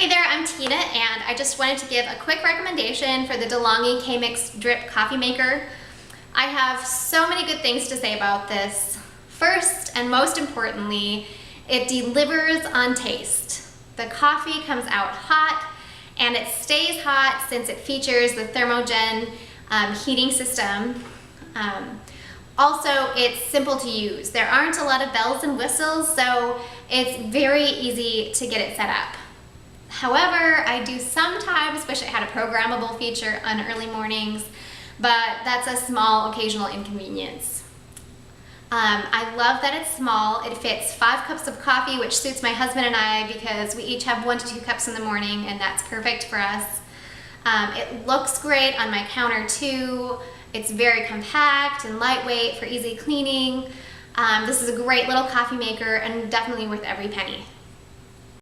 Hey there, I'm Tina, and I just wanted to give a quick recommendation for the DeLonghi K-Mix Drip Coffee Maker. I have so many good things to say about this. First, and most importantly, it delivers on taste. The coffee comes out hot, and it stays hot since it features the Thermogen heating system. Also, it's simple to use. There aren't a lot of bells and whistles, so it's very easy to get it set up. However, I do sometimes wish it had a programmable feature on early mornings, but that's a small occasional inconvenience. I love that it's small. It fits 5 cups of coffee, which suits my husband and I because we each have 1 to 2 cups in the morning, and that's perfect for us. It looks great on my counter too. It's very compact and lightweight for easy cleaning. This is a great little coffee maker and definitely worth every penny.